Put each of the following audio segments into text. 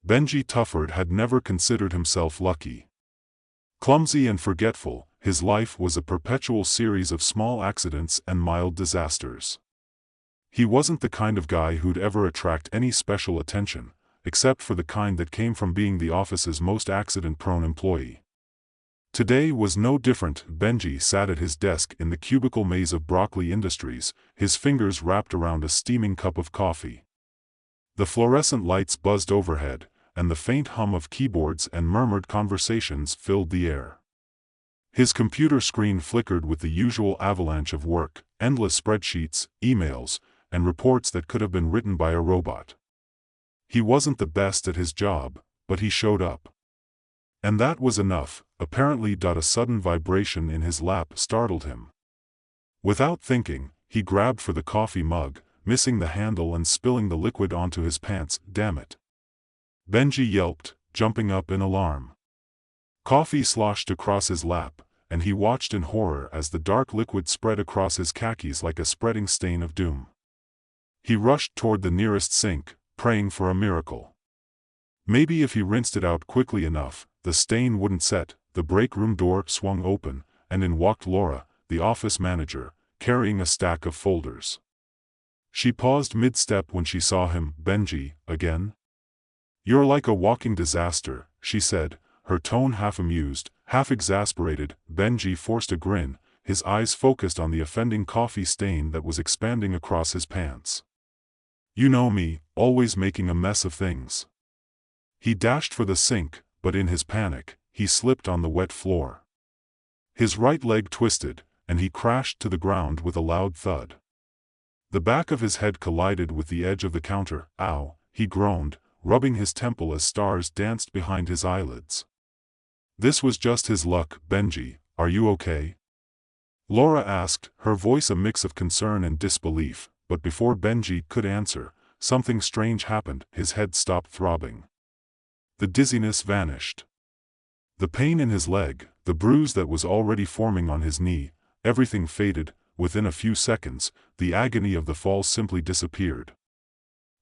Benji Tufford had never considered himself lucky. Clumsy and forgetful, his life was a perpetual series of small accidents and mild disasters. He wasn't the kind of guy who'd ever attract any special attention, except for the kind that came from being the office's most accident-prone employee. Today was no different. Benji sat at his desk in the cubicle maze of Broccoli Industries, his fingers wrapped around a steaming cup of coffee. The fluorescent lights buzzed overhead, and the faint hum of keyboards and murmured conversations filled the air. His computer screen flickered with the usual avalanche of work, endless spreadsheets, emails, and reports that could have been written by a robot. He wasn't the best at his job, but he showed up. And that was enough. Apparently. A sudden vibration in his lap startled him. Without thinking, he grabbed for the coffee mug, missing the handle and spilling the liquid onto his pants. Damn it. Benji yelped, jumping up in alarm. Coffee sloshed across his lap, and he watched in horror as the dark liquid spread across his khakis like a spreading stain of doom. He rushed toward the nearest sink, praying for a miracle. Maybe if he rinsed it out quickly enough, the stain wouldn't set. The break room door swung open, and in walked Laura, the office manager, carrying a stack of folders. She paused mid-step when she saw him. Benji, again? You're like a walking disaster, she said, her tone half amused, half exasperated. Benji forced a grin, his eyes focused on the offending coffee stain that was expanding across his pants. You know me, always making a mess of things. He dashed for the sink, but in his panic, he slipped on the wet floor. His right leg twisted, and he crashed to the ground with a loud thud. The back of his head collided with the edge of the counter. Ow, he groaned, rubbing his temple as stars danced behind his eyelids. This was just his luck. Benji, are you okay? Laura asked, her voice a mix of concern and disbelief, but before Benji could answer, something strange happened. His head stopped throbbing. The dizziness vanished. The pain in his leg, the bruise that was already forming on his knee, everything faded. Within a few seconds, the agony of the fall simply disappeared.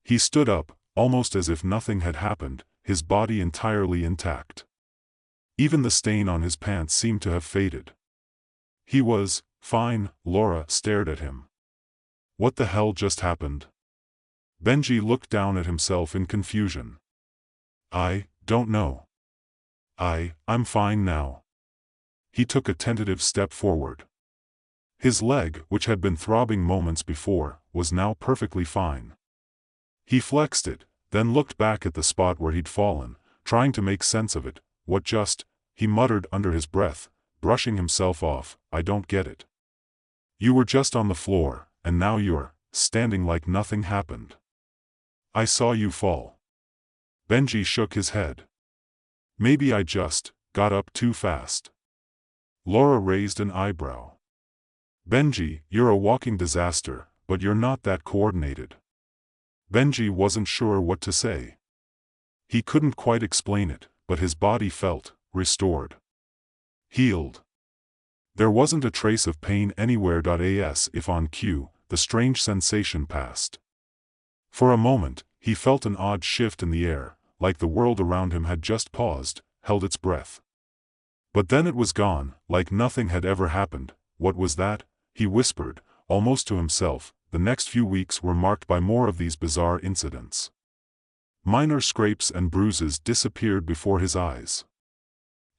He stood up, almost as if nothing had happened, his body entirely intact. Even the stain on his pants seemed to have faded. He was fine. Laura stared at him. What the hell just happened? Benji looked down at himself in confusion. I don't know. I'm fine now. He took a tentative step forward. His leg, which had been throbbing moments before, was now perfectly fine. He flexed it, then looked back at the spot where he'd fallen, trying to make sense of it. What just? He muttered under his breath, brushing himself off. I don't get it. You were just on the floor, and now you're standing like nothing happened. I saw you fall. Benji shook his head. Maybe I just got up too fast. Laura raised an eyebrow. Benji, you're a walking disaster, but you're not that coordinated. Benji wasn't sure what to say. He couldn't quite explain it, but his body felt restored. Healed. There wasn't a trace of pain anywhere. As if on cue, the strange sensation passed. For a moment, he felt an odd shift in the air, like the world around him had just paused, held its breath. But then it was gone, like nothing had ever happened. What was that? He whispered, almost to himself. The next few weeks were marked by more of these bizarre incidents. Minor scrapes and bruises disappeared before his eyes.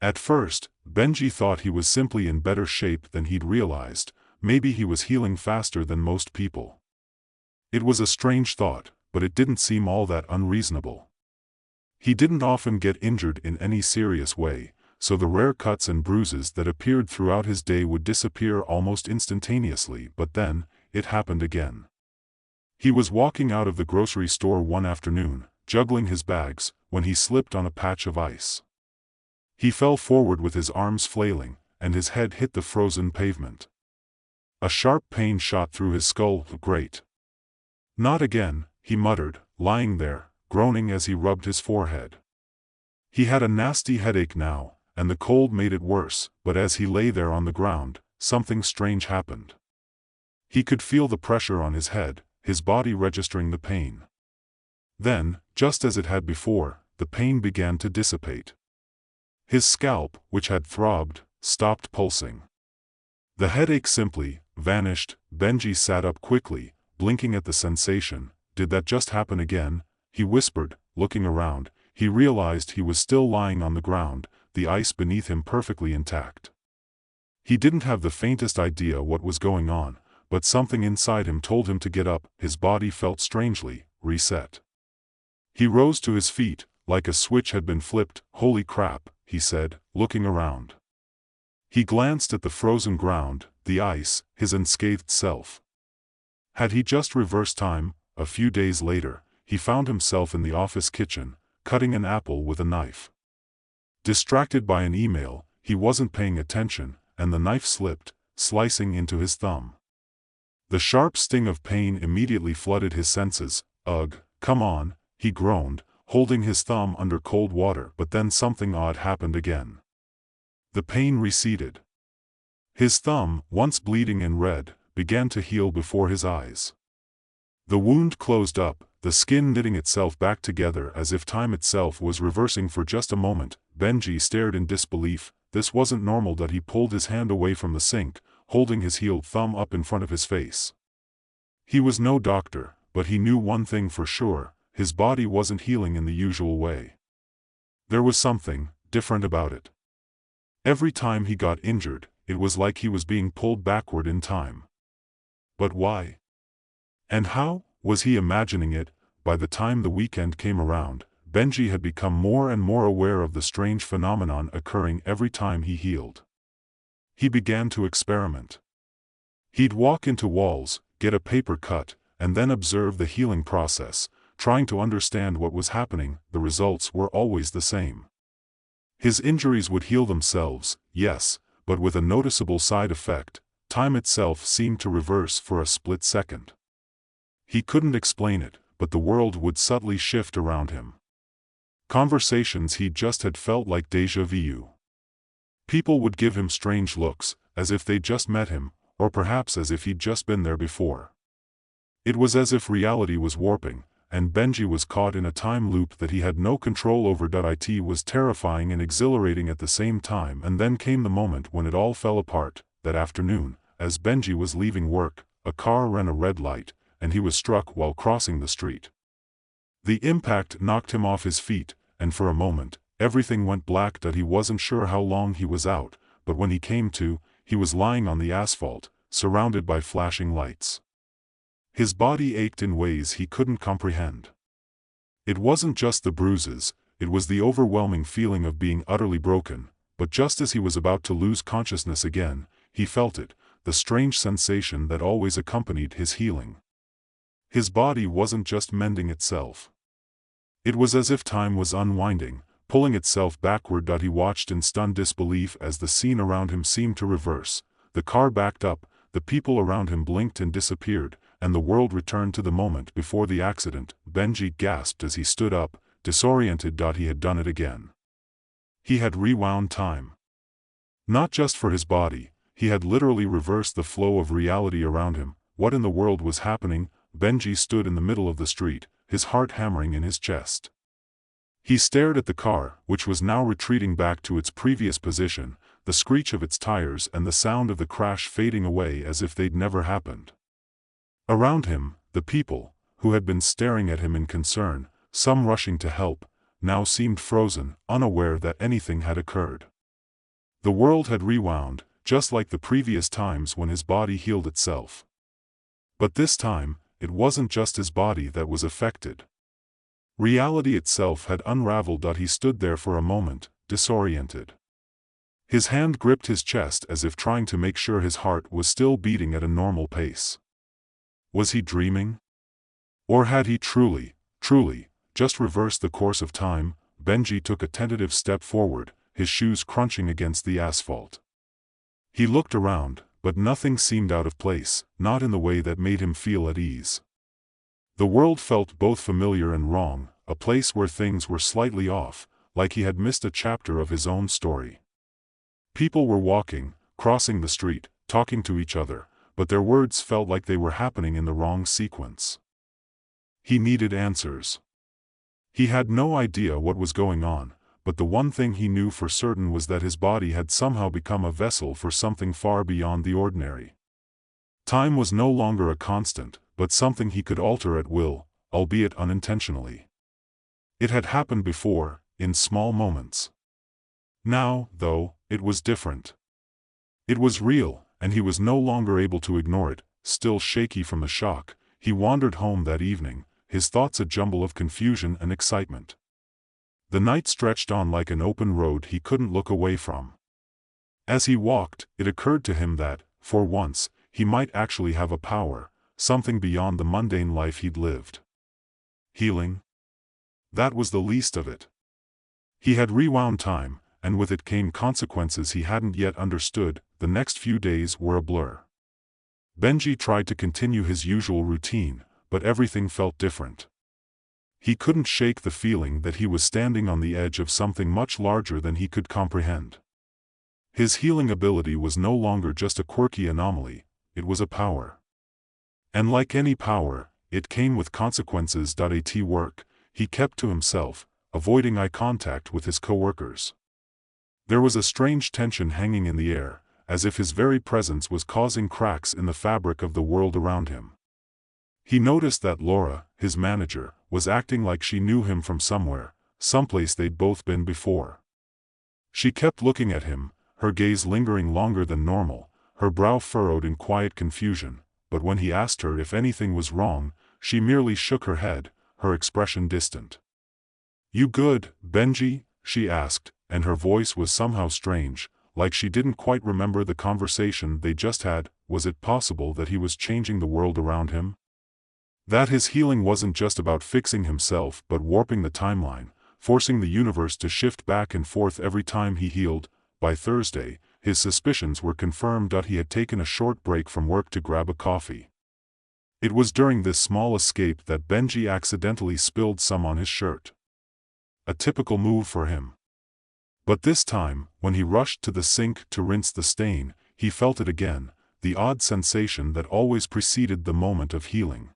At first, Benji thought he was simply in better shape than he'd realized. Maybe he was healing faster than most people. It was a strange thought, but it didn't seem all that unreasonable. He didn't often get injured in any serious way, so the rare cuts and bruises that appeared throughout his day would disappear almost instantaneously. But then, it happened again. He was walking out of the grocery store one afternoon, juggling his bags, when he slipped on a patch of ice. He fell forward with his arms flailing, and his head hit the frozen pavement. A sharp pain shot through his skull. Great. Not again, he muttered, lying there, groaning as he rubbed his forehead. He had a nasty headache now, and the cold made it worse, but as he lay there on the ground, something strange happened. He could feel the pressure on his head, his body registering the pain. Then, just as it had before, the pain began to dissipate. His scalp, which had throbbed, stopped pulsing. The headache simply vanished. Benji sat up quickly, blinking at the sensation. Did that just happen again? He whispered, looking around. He realized he was still lying on the ground, the ice beneath him perfectly intact. He didn't have the faintest idea what was going on, but something inside him told him to get up. His body felt strangely reset. He rose to his feet, like a switch had been flipped. Holy crap, he said, looking around. He glanced at the frozen ground, the ice, his unscathed self. Had he just reversed time? A few days later, he found himself in the office kitchen, cutting an apple with a knife. Distracted by an email, he wasn't paying attention, and the knife slipped, slicing into his thumb. The sharp sting of pain immediately flooded his senses. Ugh, come on, he groaned, holding his thumb under cold water. But then something odd happened again. The pain receded. His thumb, once bleeding and red, began to heal before his eyes. The wound closed up, the skin knitting itself back together as if time itself was reversing for just a moment. Benji stared in disbelief. This wasn't normal. That he pulled his hand away from the sink, holding his healed thumb up in front of his face. He was no doctor, but he knew one thing for sure: his body wasn't healing in the usual way. There was something different about it. Every time he got injured, it was like he was being pulled backward in time. But why? And how? Was he imagining it? By the time the weekend came around, Benji had become more and more aware of the strange phenomenon occurring every time he healed. He began to experiment. He'd walk into walls, get a paper cut, and then observe the healing process, trying to understand what was happening. The results were always the same. His injuries would heal themselves, yes, but with a noticeable side effect: time itself seemed to reverse for a split second. He couldn't explain it, but the world would subtly shift around him. Conversations he just had felt like déjà vu. People would give him strange looks, as if they'd just met him, or perhaps as if he'd just been there before. It was as if reality was warping, and Benji was caught in a time loop that he had no control over. It was terrifying and exhilarating at the same time. And then came the moment when it all fell apart. That afternoon, as Benji was leaving work, a car ran a red light, and he was struck while crossing the street. The impact knocked him off his feet, and for a moment, everything went black. He wasn't sure how long he was out, but when he came to, he was lying on the asphalt, surrounded by flashing lights. His body ached in ways he couldn't comprehend. It wasn't just the bruises, it was the overwhelming feeling of being utterly broken. But just as he was about to lose consciousness again, he felt it, the strange sensation that always accompanied his healing. His body wasn't just mending itself. It was as if time was unwinding, pulling itself backward. He watched in stunned disbelief as the scene around him seemed to reverse. The car backed up, the people around him blinked and disappeared, and the world returned to the moment before the accident. Benji gasped as he stood up, disoriented. He had done it again. He had rewound time. Not just for his body, he had literally reversed the flow of reality around him. What in the world was happening? Benji stood in the middle of the street, his heart hammering in his chest. He stared at the car, which was now retreating back to its previous position, the screech of its tires and the sound of the crash fading away as if they'd never happened. Around him, the people, who had been staring at him in concern, some rushing to help, now seemed frozen, unaware that anything had occurred. The world had rewound, just like the previous times when his body healed itself. But this time, it wasn't just his body that was affected. Reality itself had unraveled. He stood there for a moment, disoriented. His hand gripped his chest as if trying to make sure his heart was still beating at a normal pace. Was he dreaming? Or had he truly, just reversed the course of time? Benji took a tentative step forward, his shoes crunching against the asphalt. He looked around, but nothing seemed out of place, not in the way that made him feel at ease. The world felt both familiar and wrong, a place where things were slightly off, like he had missed a chapter of his own story. People were walking, crossing the street, talking to each other, but their words felt like they were happening in the wrong sequence. He needed answers. He had no idea what was going on, but the one thing he knew for certain was that his body had somehow become a vessel for something far beyond the ordinary. Time was no longer a constant, but something he could alter at will, albeit unintentionally. It had happened before, in small moments. Now, though, it was different. It was real, and he was no longer able to ignore it. Still shaky from the shock, he wandered home that evening, his thoughts a jumble of confusion and excitement. The night stretched on like an open road he couldn't look away from. As he walked, it occurred to him that, for once, he might actually have a power, something beyond the mundane life he'd lived. Healing? That was the least of it. He had rewound time, and with it came consequences he hadn't yet understood. The next few days were a blur. Benji tried to continue his usual routine, but everything felt different. He couldn't shake the feeling that he was standing on the edge of something much larger than he could comprehend. His healing ability was no longer just a quirky anomaly, it was a power. And like any power, it came with consequences. At work, he kept to himself, avoiding eye contact with his co-workers. There was a strange tension hanging in the air, as if his very presence was causing cracks in the fabric of the world around him. He noticed that Laura, his manager, was acting like she knew him from somewhere, someplace they'd both been before. She kept looking at him, her gaze lingering longer than normal, her brow furrowed in quiet confusion, but when he asked her if anything was wrong, she merely shook her head, her expression distant. "You good, Benji?" she asked, and her voice was somehow strange, like she didn't quite remember the conversation they just had. Was it possible that he was changing the world around him? That his healing wasn't just about fixing himself but warping the timeline, forcing the universe to shift back and forth every time he healed? By Thursday, his suspicions were confirmed. He had taken a short break from work to grab a coffee. It was during this small escape that Benji accidentally spilled some on his shirt. A typical move for him. But this time, when he rushed to the sink to rinse the stain, he felt it again, the odd sensation that always preceded the moment of healing.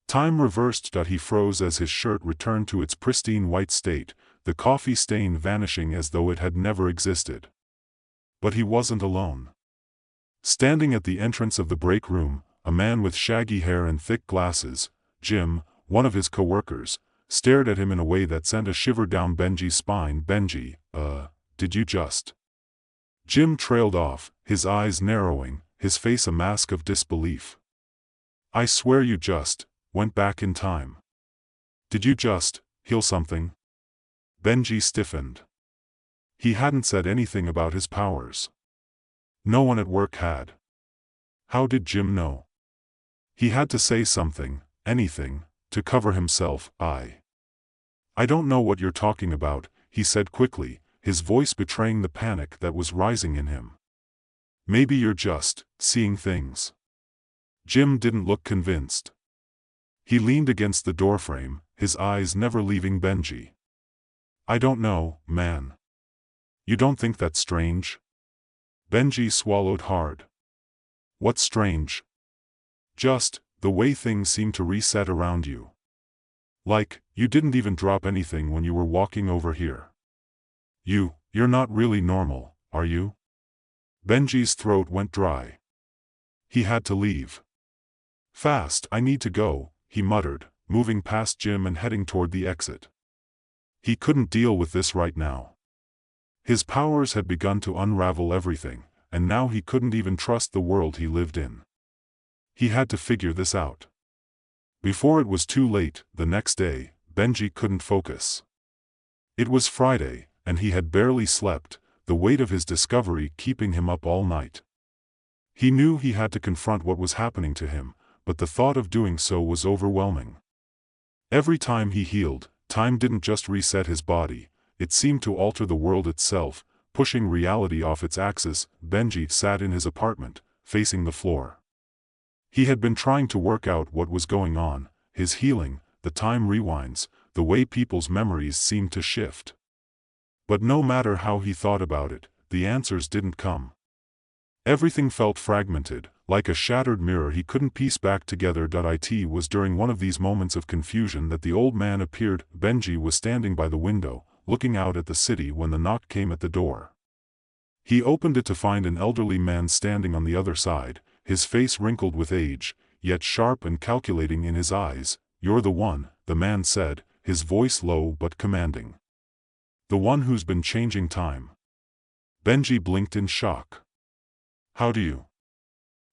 Time reversed. He froze as his shirt returned to its pristine white state, the coffee stain vanishing as though it had never existed. But he wasn't alone. Standing at the entrance of the break room, a man with shaggy hair and thick glasses, Jim, one of his co-workers, stared at him in a way that sent a shiver down Benji's spine. "Benji, did you just?" Jim trailed off, his eyes narrowing, his face a mask of disbelief. "I swear you just went back in time. Did you just heal something?" Benji stiffened. He hadn't said anything about his powers. No one at work had. How did Jim know? He had to say something, anything, to cover himself. I don't know what you're talking about," he said quickly, his voice betraying the panic that was rising in him. "Maybe you're just seeing things." Jim didn't look convinced. He leaned against the doorframe, his eyes never leaving Benji. "I don't know, man. You don't think that's strange?" Benji swallowed hard. "What's strange?" "Just the way things seem to reset around you. Like, you didn't even drop anything when you were walking over here. You're not really normal, are you?" Benji's throat went dry. He had to leave. "Fast, I need to go," he muttered, moving past Jim and heading toward the exit. He couldn't deal with this right now. His powers had begun to unravel everything, and now he couldn't even trust the world he lived in. He had to figure this out. Before it was too late. The next day, Benji couldn't focus. It was Friday, and he had barely slept, the weight of his discovery keeping him up all night. He knew he had to confront what was happening to him, but the thought of doing so was overwhelming. Every time he healed, time didn't just reset his body, it seemed to alter the world itself, pushing reality off its axis. Benji sat in his apartment, facing the floor. He had been trying to work out what was going on, his healing, the time rewinds, the way people's memories seemed to shift. But no matter how he thought about it, the answers didn't come. Everything felt fragmented, like a shattered mirror he couldn't piece back together. It was during one of these moments of confusion that the old man appeared. Benji was standing by the window, looking out at the city when the knock came at the door. He opened it to find an elderly man standing on the other side, his face wrinkled with age, yet sharp and calculating in his eyes. "You're the one," the man said, his voice low but commanding. "The one who's been changing time." Benji blinked in shock. "How do you?"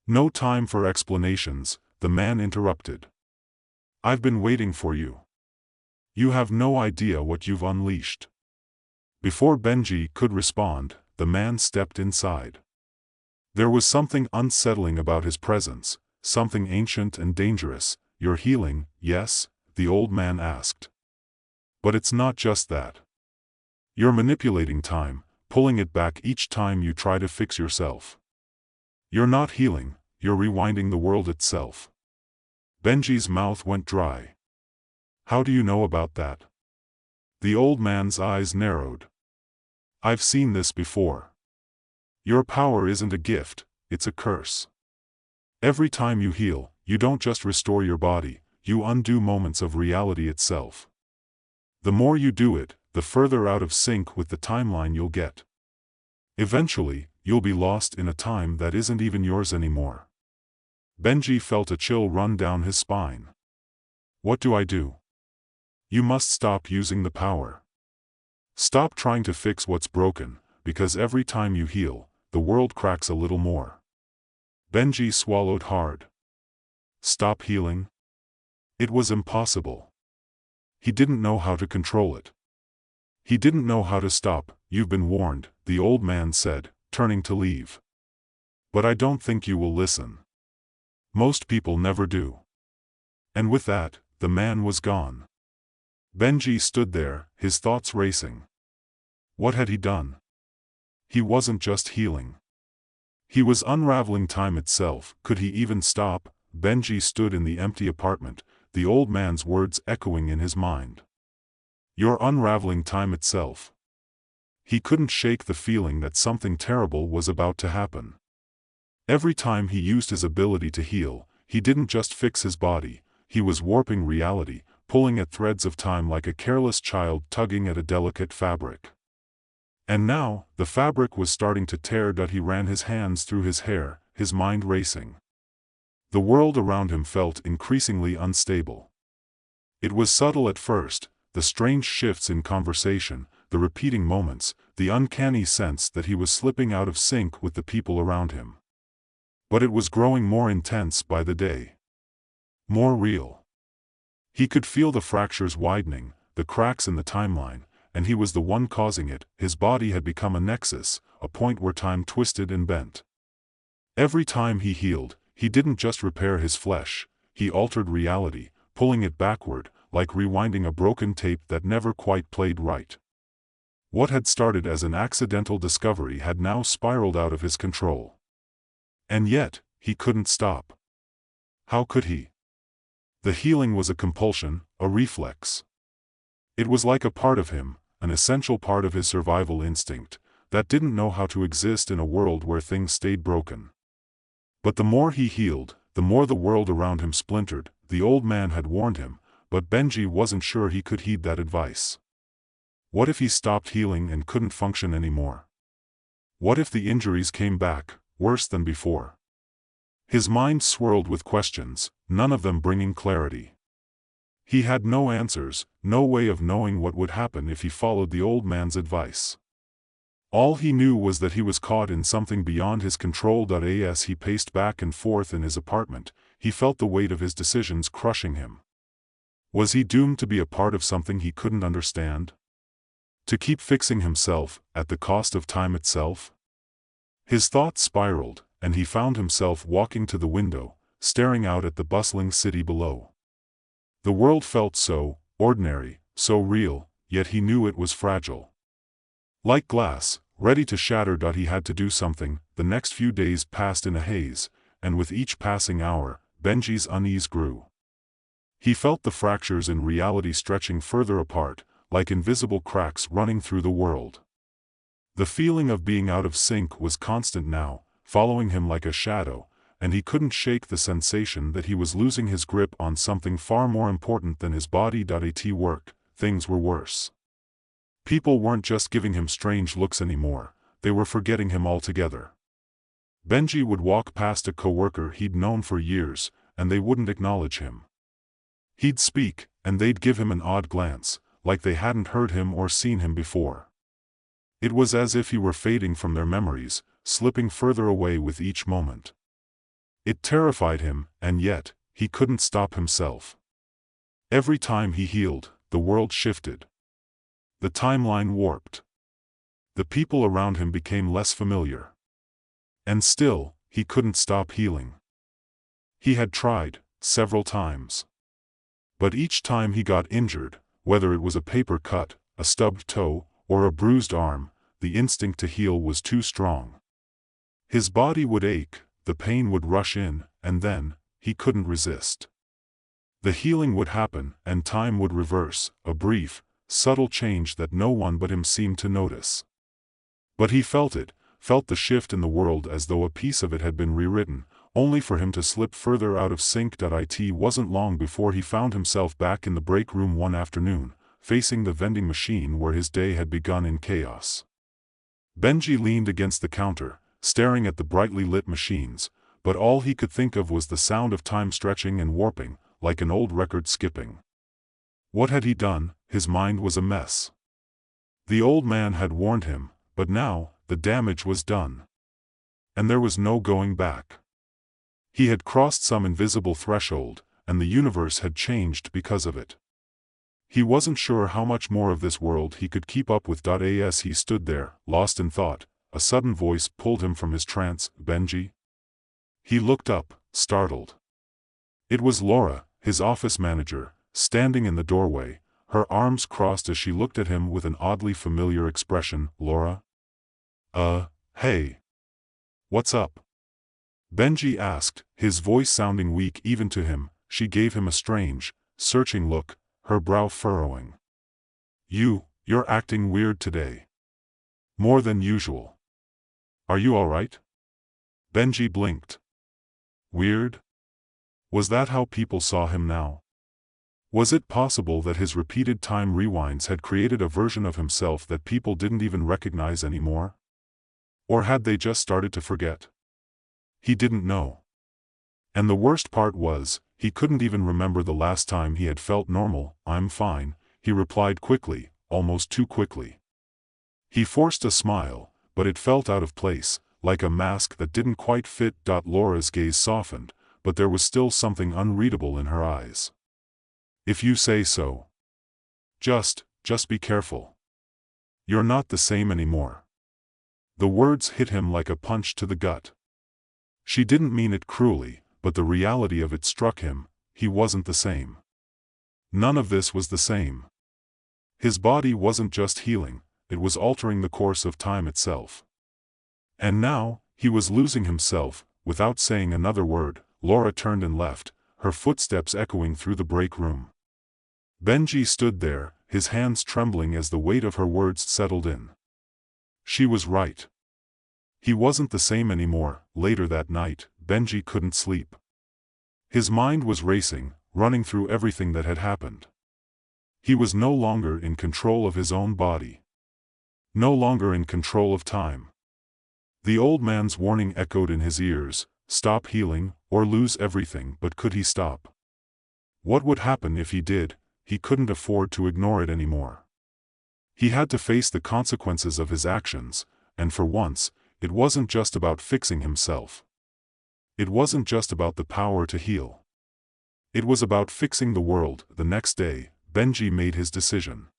"No time for explanations," the man interrupted. "I've been waiting for you. You have no idea what you've unleashed." Before Benji could respond, the man stepped inside. There was something unsettling about his presence, something ancient and dangerous. "You're healing, yes?" the old man asked. "But it's not just that. You're manipulating time, pulling it back each time you try to fix yourself. You're not healing, you're rewinding the world itself." Benji's mouth went dry. "How do you know about that?" The old man's eyes narrowed. "I've seen this before. Your power isn't a gift, it's a curse. Every time you heal, you don't just restore your body, you undo moments of reality itself. The more you do it, the further out of sync with the timeline you'll get. Eventually, you'll be lost in a time that isn't even yours anymore." Benji felt a chill run down his spine. "What do I do?" "You must stop using the power. Stop trying to fix what's broken, because every time you heal, the world cracks a little more." Benji swallowed hard. Stop healing? It was impossible. He didn't know how to control it. He didn't know how to stop. "You've been warned," the old man said, turning to leave. "But I don't think you will listen. Most people never do." And with that, the man was gone. Benji stood there, his thoughts racing. What had he done? He wasn't just healing. He was unraveling time itself. Could he even stop? Benji stood in the empty apartment, the old man's words echoing in his mind. "You're unraveling time itself." He couldn't shake the feeling that something terrible was about to happen. Every time he used his ability to heal, he didn't just fix his body, he was warping reality, pulling at threads of time like a careless child tugging at a delicate fabric. And now, the fabric was starting to tear. He ran his hands through his hair, his mind racing. The world around him felt increasingly unstable. It was subtle at first, the strange shifts in conversation, the repeating moments, the uncanny sense that he was slipping out of sync with the people around him. But it was growing more intense by the day. More real. He could feel the fractures widening, the cracks in the timeline, and he was the one causing it. His body had become a nexus, a point where time twisted and bent. Every time he healed, he didn't just repair his flesh, he altered reality, pulling it backward, like rewinding a broken tape that never quite played right. What had started as an accidental discovery had now spiraled out of his control. And yet, he couldn't stop. How could he? The healing was a compulsion, a reflex. It was like a part of him, an essential part of his survival instinct, that didn't know how to exist in a world where things stayed broken. But the more he healed, the more the world around him splintered. The old man had warned him, but Benji wasn't sure he could heed that advice. What if he stopped healing and couldn't function anymore? What if the injuries came back, worse than before? His mind swirled with questions, none of them bringing clarity. He had no answers, no way of knowing what would happen if he followed the old man's advice. All he knew was that he was caught in something beyond his control. As he paced back and forth in his apartment, he felt the weight of his decisions crushing him. Was he doomed to be a part of something he couldn't understand? To keep fixing himself, at the cost of time itself? His thoughts spiraled, and he found himself walking to the window, staring out at the bustling city below. The world felt so ordinary, so real, yet he knew it was fragile. Like glass, ready to shatter. He had to do something. The next few days passed in a haze, and with each passing hour, Benji's unease grew. He felt the fractures in reality stretching further apart, like invisible cracks running through the world. The feeling of being out of sync was constant now, following him like a shadow, and he couldn't shake the sensation that he was losing his grip on something far more important than his body. At work, things were worse. People weren't just giving him strange looks anymore, they were forgetting him altogether. Benji would walk past a coworker he'd known for years, and they wouldn't acknowledge him. He'd speak, and they'd give him an odd glance, like they hadn't heard him or seen him before. It was as if he were fading from their memories, slipping further away with each moment. It terrified him, and yet, he couldn't stop himself. Every time he healed, the world shifted. The timeline warped. The people around him became less familiar. And still, he couldn't stop healing. He had tried, several times. But each time he got injured, whether it was a paper cut, a stubbed toe, or a bruised arm, the instinct to heal was too strong. His body would ache, the pain would rush in, and then, he couldn't resist. The healing would happen, and time would reverse, a brief, subtle change that no one but him seemed to notice. But he felt it, felt the shift in the world as though a piece of it had been rewritten, only for him to slip further out of sync. It wasn't long before he found himself back in the break room one afternoon, facing the vending machine where his day had begun in chaos. Benji leaned against the counter, staring at the brightly lit machines, but all he could think of was the sound of time stretching and warping, like an old record skipping. What had he done? His mind was a mess. The old man had warned him, but now, the damage was done. And there was no going back. He had crossed some invisible threshold, and the universe had changed because of it. He wasn't sure how much more of this world he could keep up with. As he stood there, lost in thought, a sudden voice pulled him from his trance. "Benji?" He looked up, startled. It was Laura, his office manager, standing in the doorway, her arms crossed as she looked at him with an oddly familiar expression. "Laura?" Hey. What's up?" Benji asked, his voice sounding weak even to him. She gave him a strange, searching look, her brow furrowing. You're acting weird today. More than usual. Are you alright?" Benji blinked. Weird? Was that how people saw him now? Was it possible that his repeated time rewinds had created a version of himself that people didn't even recognize anymore? Or had they just started to forget? He didn't know. And the worst part was, he couldn't even remember the last time he had felt normal. "I'm fine," he replied quickly, almost too quickly. He forced a smile, but it felt out of place, like a mask that didn't quite fit. Laura's gaze softened, but there was still something unreadable in her eyes. "If you say so. Just be careful. You're not the same anymore." The words hit him like a punch to the gut. She didn't mean it cruelly, but the reality of it struck him. He wasn't the same. None of this was the same. His body wasn't just healing, it was altering the course of time itself. And now, he was losing himself. Without saying another word, Laura turned and left, her footsteps echoing through the break room. Benji stood there, his hands trembling as the weight of her words settled in. She was right. He wasn't the same anymore. Later that night, Benji couldn't sleep. His mind was racing, running through everything that had happened. He was no longer in control of his own body. No longer in control of time. The old man's warning echoed in his ears, stop healing, or lose everything. But could he stop? What would happen if he did? He couldn't afford to ignore it anymore. He had to face the consequences of his actions, and for once, it wasn't just about fixing himself. It wasn't just about the power to heal. It was about fixing the world. The next day, Benji made his decision.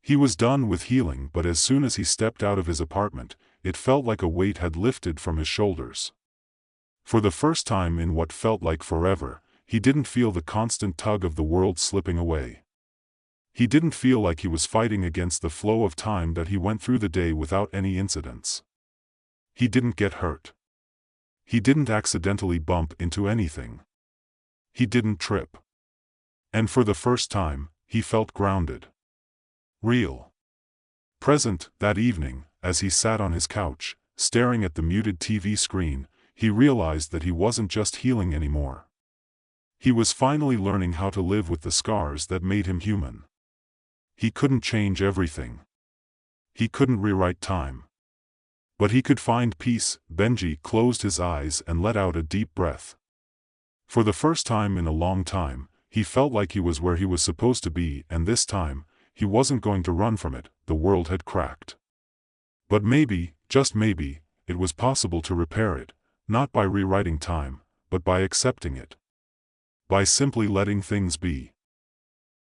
He was done with healing, but as soon as he stepped out of his apartment, it felt like a weight had lifted from his shoulders. For the first time in what felt like forever, he didn't feel the constant tug of the world slipping away. He didn't feel like he was fighting against the flow of time. He went through the day without any incidents. He didn't get hurt. He didn't accidentally bump into anything. He didn't trip. And for the first time, he felt grounded. Real. Present. That evening, as he sat on his couch, staring at the muted TV screen, he realized that he wasn't just healing anymore. He was finally learning how to live with the scars that made him human. He couldn't change everything. He couldn't rewrite time. But he could find peace. Benji closed his eyes and let out a deep breath. For the first time in a long time, he felt like he was where he was supposed to be, and this time, he wasn't going to run from it. The world had cracked. But maybe, just maybe, it was possible to repair it, not by rewriting time, but by accepting it. By simply letting things be.